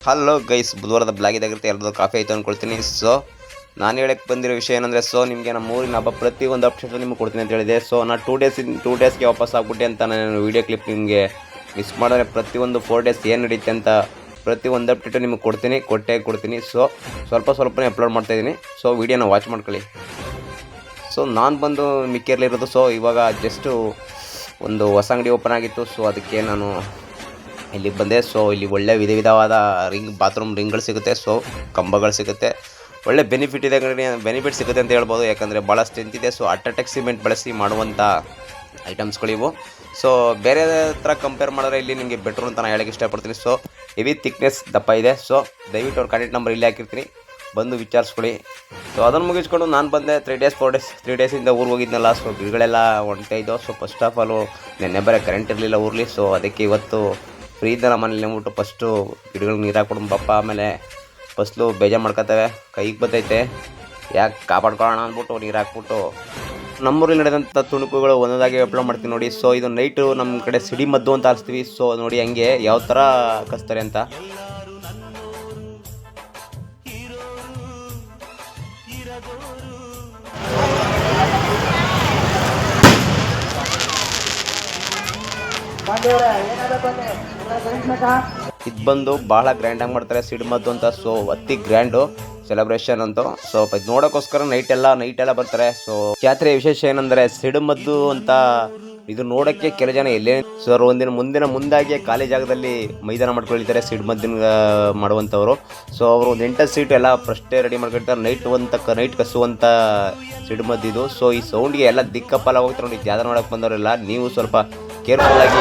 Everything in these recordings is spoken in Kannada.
ಹಲೋ ಗೈಸ್, ಬುಧವಾರದ ಬ್ಲಾಗ್ ಇದಾಗಿರುತ್ತೆ. ಎಲ್ಲರೂ ಕಾಫಿ ಆಯಿತು ಅಂದ್ಕೊಳ್ತೀನಿ. ಸೊ ನಾನು ಹೇಳಕ್ಕೆ ಬಂದಿರೋ ವಿಷಯ ಏನಂದರೆ, ಸೊ ನಿಮಗೆ ನಮ್ಮ ಊರಿನ ಹಬ್ಬ ಪ್ರತಿಯೊಂದು ಅಪ್ಡೇಟ್ ನಿಮಗೆ ಕೊಡ್ತೀನಿ ಅಂತ ಹೇಳಿದೆ. ಸೊ ನಾನು 2 ಡೇಸ್ಗೆ ವಾಪಸ್ ಆಗ್ಬಿಟ್ಟೆ ಅಂತ ನಾನು ವೀಡಿಯೋ ಕ್ಲಿಪ್ ನಿಮಗೆ ಮಿಸ್ ಮಾಡಿದ್ರೆ ಪ್ರತಿಯೊಂದು 4 ಡೇಸ್ ಏನು ನಡೀತೆ ಅಂತ ಪ್ರತಿಯೊಂದು ಅಪ್ಡೇಟು ನಿಮಗೆ ಕೊಡ್ತೀನಿ. ಸೊ ಸ್ವಲ್ಪನೇ ಅಪ್ಲೋಡ್ ಮಾಡ್ತಾಯಿದ್ದೀನಿ. ಸೊ ವೀಡಿಯೋನ ವಾಚ್ ಮಾಡ್ಕೊಳ್ಳಿ. ಸೊ ನಾನು ಬಂದು ಮಿಕ್ಕಿರಲಿರೋದು. ಸೊ ಇವಾಗ ಜಸ್ಟು ಒಂದು ಹೊಸ ಅಂಗಡಿ ಓಪನ್ ಆಗಿತ್ತು. ಸೊ ಅದಕ್ಕೆ ನಾನು ಇಲ್ಲಿಗೆ ಬಂದೆ. ಸೊ ಇಲ್ಲಿ ಒಳ್ಳೆ ವಿಧವಾದ ಬಾತ್ರೂಮ್ ರಿಂಗ್ಗಳು ಸಿಗುತ್ತೆ. ಸೊ ಕಂಬಗಳು ಸಿಗುತ್ತೆ. ಒಳ್ಳೆ ಬೆನಿಫಿಟ್ ಸಿಗುತ್ತೆ ಅಂತ ಹೇಳ್ಬೋದು. ಯಾಕಂದರೆ ಭಾಳ ಸ್ಟ್ರೆಂತ್ ಇದೆ. ಸೊ ಅಲ್ಟ್ರಾಟೆಕ್ ಸಿಮೆಂಟ್ ಬಳಸಿ ಮಾಡುವಂಥ ಐಟಮ್ಸ್ಗಳಿವು. ಸೊ ಬೇರೆ ಥರ ಕಂಪೇರ್ ಮಾಡಿದ್ರೆ ಇಲ್ಲಿ ನಿಮಗೆ ಬೆಟ್ರು ಅಂತ ನಾನು ಹೇಳೋಕ್ಕೆ ಇಷ್ಟಪಡ್ತೀನಿ. ಸೊ ಹೆವಿ ಥಿಕ್ನೆಸ್ ದಪ್ಪ ಇದೆ. ಸೊ ದಯವಿಟ್ಟು ಅವ್ರ ಕಾಂಟ್ಯಾಕ್ಟ್ ನಂಬರ್ ಇಲ್ಲಿ ಹಾಕಿರ್ತೀನಿ, ಬಂದು ವಿಚಾರಿಸ್ಕೊಳ್ಳಿ. ಸೊ ಅದನ್ನು ಮುಗಿಸ್ಕೊಂಡು ನಾನು ಬಂದೆ 3 ಡೇಸಿಂದ ಊರಿಗೆ ಹೋಗಿದ್ನಲ್ಲ. ಸೊ ಗಿಡಗಳೆಲ್ಲ ಹೊಂಟಾಯಿದ್ದು. ಸೊ ಫಸ್ಟ್ ಆಫ್ ಆಲು ನೆನ್ನೆ ಬರೀ ಕರೆಂಟ್ ಇರಲಿಲ್ಲ ಊರಲ್ಲಿ. ಸೊ ಅದಕ್ಕೆ ಇವತ್ತು ಫ್ರೀ ಇದ್ದ ನಮ್ಮ ಮನೇಲಿ ಅಂದ್ಬಿಟ್ಟು ಫಸ್ಟು ಗಿಡಗಳಿಗೆ ನೀರು ಹಾಕ್ಬಿಟ್ಟು ಬಪ್ಪ, ಆಮೇಲೆ ಫಸ್ಲು ಬೇಜಾರು ಮಾಡ್ಕೊತವೆ, ಕೈಗೆ ಬತ್ತೈತೆ, ಯಾಕೆ ಕಾಪಾಡ್ಕೊಳ್ಳೋಣ ಅಂದ್ಬಿಟ್ಟು ನೀರು ಹಾಕ್ಬಿಟ್ಟು ನಮ್ಮೂರಲ್ಲಿ ನಡೆದಂಥ ತುಣುಕುಗಳು ಒಂದೊಂದಾಗಿ ಅಪ್ಲೋಡ್ ಮಾಡ್ತೀನಿ ನೋಡಿ. ಸೊ ಇದು ನೈಟು ನಮ್ಮ ಕಡೆ ಸಿಡಿ ಮದ್ದು ಅಂತ ಆರಿಸ್ತೀವಿ. ಸೊ ನೋಡಿ ಹಂಗೆ ಯಾವ ಥರ ಕಸ್ತಾರೆ ಅಂತ. ಇದು ಬಂದು ಭಾಳ ಗ್ರ್ಯಾಂಡಾಗಿ ಮಾಡ್ತಾರೆ ಸಿಡಿಮದ್ದು ಅಂತ. ಸೊ ಅತಿ ಗ್ರ್ಯಾಂಡು ಸೆಲೆಬ್ರೇಷನ್ ಅಂತೂ. ಸೊ ಇದು ನೋಡೋಕ್ಕೋಸ್ಕರ ನೈಟ್ ಎಲ್ಲ ಬರ್ತಾರೆ. ಸೊ ಜಾತ್ರೆ ವಿಶೇಷ ಏನಂದರೆ ಸಿಡಿಮದ್ದು ಅಂತ ಇದು ನೋಡೋಕ್ಕೆ ಕೆಲ ಜನ ಎಲ್ಲೇ ಸರ್ ಮುಂದಾಗಿ ಖಾಲಿ ಜಾಗದಲ್ಲಿ ಮೈದಾನ ಮಾಡ್ಕೊಳ್ತಾರೆ ಸಿಡಿಮದ್ದಿನ ಮಾಡುವಂಥವ್ರು. ಸೊ ಅವರು ಒಂದು 8 ಸೀಟು ಎಲ್ಲ ಫಸ್ಟೇ ರೆಡಿ ಮಾಡ್ಕೊಳ್ತಾರೆ. ನೈಟ್ ಕಸುವಂಥ ಸಿಡಿಮದ್ದಿದು. ಸೊ ಈ ಸೌಂಡ್ಗೆ ಎಲ್ಲ ದಿಕ್ಕಪ್ಪಲ್ಲ ಹೋಗ್ತಾರೆ ನೋಡಿ. ಜಾತ್ರೆ ನೋಡೋಕೆ ಬಂದವರೆಲ್ಲ ನೀವು ಸ್ವಲ್ಪ ಕೇರ್ಫುಲ್ಲಾಗಿ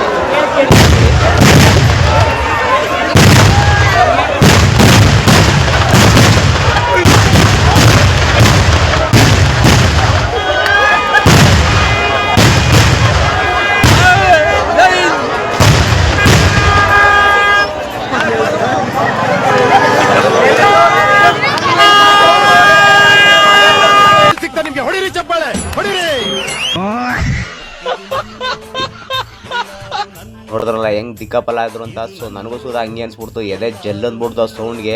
ನೋಡಿದ್ರಲ್ಲ ಹೆಂಗೆ ದಿಕ್ಕಾಪಲ್ಲ ಆದ್ರು ಅಂತ. ಸೊ ನನಗೂ ಸುದ ಹಂಗೆ ಅನ್ಸ್ಬಿಡ್ತು, ಎದೆ ಜಲ್ ಅಂದ್ಬಿಡ್ತು ಆ ಸೌಂಡ್ಗೆ.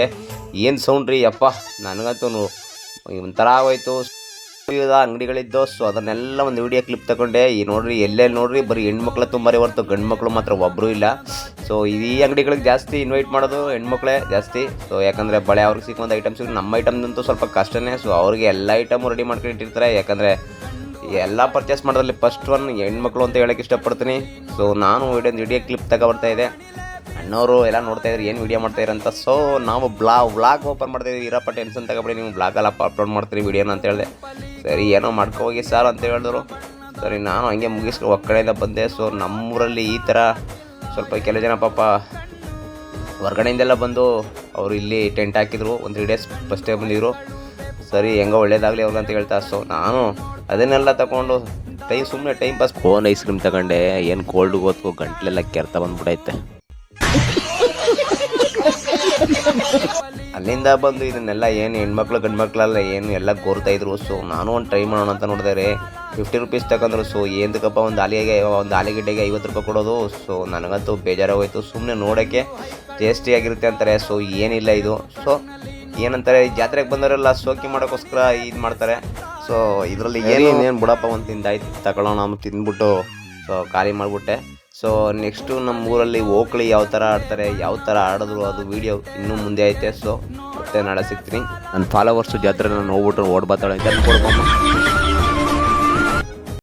ಏನು ಸೌಂಡ್ ರೀ ಯಪ್ಪ, ನನಗಂತೂ ಒಂಥರ ಆಗೋಯ್ತು. ಅಂಗಡಿಗಳಿದ್ದು. ಸೊ ಅದನ್ನೆಲ್ಲ ಒಂದು ವಿಡಿಯೋ ಕ್ಲಿಪ್ ತಗೊಂಡೆ. ಈ ನೋಡ್ರಿ ಎಲ್ಲೆಲ್ಲಿ ನೋಡ್ರಿ ಬರೀ ಹೆಣ್ಮಕ್ಳು ತುಂಬ ಹೊರತು ಗಂಡು ಮಕ್ಕಳು ಮಾತ್ರ ಒಬ್ಬರು ಇಲ್ಲ. ಸೊ ಈ ಅಂಗಡಿಗಳಿಗೆ ಜಾಸ್ತಿ ಇನ್ವೈಟ್ ಮಾಡೋದು ಹೆಣ್ಮಕ್ಳೇ ಜಾಸ್ತಿ. ಸೊ ಯಾಕಂದರೆ ಬಳೆ ಅವ್ರಿಗೆ ಸಿಕ್ಕುವಂಥ ಐಟಮ್ಸ್, ನಮ್ಮ ಐಟಮ್ದಂತೂ ಸ್ವಲ್ಪ ಕಷ್ಟನೇ. ಸೊ ಅವ್ರಿಗೆ ಎಲ್ಲ ಐಟಮು ರೆಡಿ ಮಾಡ್ಕೊಂಡಿಟ್ಟಿರ್ತಾರೆ. ಯಾಕಂದರೆ ಎಲ್ಲ ಪರ್ಚೇಸ್ ಮಾಡೋದ್ರಲ್ಲಿ ಫಸ್ಟ್ ಒನ್ ಹೆಣ್ಮಕ್ಳು ಅಂತ ಹೇಳೋಕ್ಕೆ ಇಷ್ಟಪಡ್ತೀನಿ. ಸೊ ನಾನು ವಿಡಿಯೋ ಕ್ಲಿಪ್ ತಗೊಬರ್ತಾಯಿದ್ದೆ. ಅಣ್ಣವರು ಎಲ್ಲ ನೋಡ್ತಾಯಿದ್ರು ಏನು ವೀಡಿಯೋ ಮಾಡ್ತಾಯಿದ್ರು ಅಂತ. ಸೊ ನಾವು ವ್ಲಾಗ್ ಓಪನ್ ಮಾಡ್ತಾಯಿದ್ವಿ. ಇರಪ್ಪ ಟೆನ್ಷನ್ ತಗೊಬೇಡಿ, ನೀವು ವ್ಲಾಗಲ್ಲ ಅಪ್ಲೋಡ್ ಮಾಡ್ತೀರಿ ವೀಡಿಯೋನ ಅಂತ ಹೇಳಿದೆ. ಸರಿ ಏನೋ ಮಾಡ್ಕೋಗಿ ಸರ್ ಅಂತ ಹೇಳಿದ್ರು. ಸರಿ ನಾನು ಹಂಗೆ ಮುಗಿಸ್ಕೊಂಡು ಒಕ್ಕಡೆಯಿಂದ ಬಂದೆ. ಸೊ ನಮ್ಮೂರಲ್ಲಿ ಈ ಥರ ಸ್ವಲ್ಪ ಕೆಲವು ಜನ ಪಾಪ ಹೊರ್ಗಡೆಯಿಂದೆಲ್ಲ ಬಂದು ಅವರು ಇಲ್ಲಿ ಟೆಂಟ್ ಹಾಕಿದ್ರು. ಒಂದು 3 ಡೇಸ್ ಫಸ್ಟೇ ಬಂದಿದ್ರು. ಸರಿ ಹೆಂಗೋ ಒಳ್ಳೇದಾಗಲಿ ಅವ್ರಿಗೆ ಅಂತ ಹೇಳ್ತಾ. ಸೊ ನಾನು ಅದನ್ನೆಲ್ಲ ತಗೊಂಡು ಸುಮ್ಮನೆ time pass cone ice cream ತಗೊಂಡೆ. ಏನು ಕೋಲ್ಡ್ ಗೊತ್ತು, ಗಂಟ್ಲೆಲ್ಲ ಕೆರ್ತ ಬಂದ್ಬಿಟ್ಟೈತೆ. ಅಲ್ಲಿಂದ ಬಂದು ಇದನ್ನೆಲ್ಲ ಏನು ಹೆಣ್ಮಕ್ಳು ಗಂಡು ಮಕ್ಕಳೆಲ್ಲ ಏನು ಎಲ್ಲ ಕೋರ್ತಾಯಿದ್ರು. ಸೊ ನಾನು ಒಂದು ಟ್ರೈ ಮಾಡೋಣ ಅಂತ ನೋಡಿದರೆ 50 ರೂಪೀಸ್ ತಗೊಂಡ್ರು. ಸೊ ಏನಕ್ಕಪ್ಪ ಒಂದು ಆಲಿಗೆಡ್ಡೆಗೆ 50 ರೂಪಾಯಿ ಕೊಡೋದು. ಸೊ ನನಗಂತೂ ಬೇಜಾರಾಗೋಯ್ತು. ಸುಮ್ಮನೆ ನೋಡೋಕ್ಕೆ ಟೇಸ್ಟಿಯಾಗಿರುತ್ತೆ ಅಂತಾರೆ. ಸೊ ಏನಿಲ್ಲ ಇದು. ಸೊ ಏನಂತಾರೆ, ಜಾತ್ರೆಗೆ ಬಂದವರೆಲ್ಲ ಸೋಕಿ ಮಾಡೋಕ್ಕೋಸ್ಕರ ಇದು ಮಾಡ್ತಾರೆ. ಸೊ ಇದರಲ್ಲಿ ಏನೇನು ಬಿಡಪ್ಪ ಒಂದು ತಿಂದಾಯ್ತು ತಗೊಳ್ಳೋಣ ತಿಂದ್ಬಿಟ್ಟು ಸೊ ಖಾಲಿ ಮಾಡಿಬಿಟ್ಟೆ. ಸೊ ನೆಕ್ಸ್ಟು ನಮ್ಮ ಊರಲ್ಲಿ ಓಕ್ಳಿ ಯಾವ ಥರ ಆಡ್ತಾರೆ, ಯಾವ ಥರ ಆಡಿದ್ರು ಅದು ವೀಡಿಯೋ ಇನ್ನೂ ಮುಂದೆ ಐತೆ. ಸೊ ಮತ್ತೆ ನಾಳೆ ಸಿಗ್ತೀನಿ. ನನ್ನ ಫಾಲೋವರ್ಸು ಜಾತ್ರೆ ನಾನು ಹೋಗ್ಬಿಟ್ರು ಓಡ್ಬಾತಾಳೆ ಅಂತ ಕೊಡ್ಬಮ್ಮ.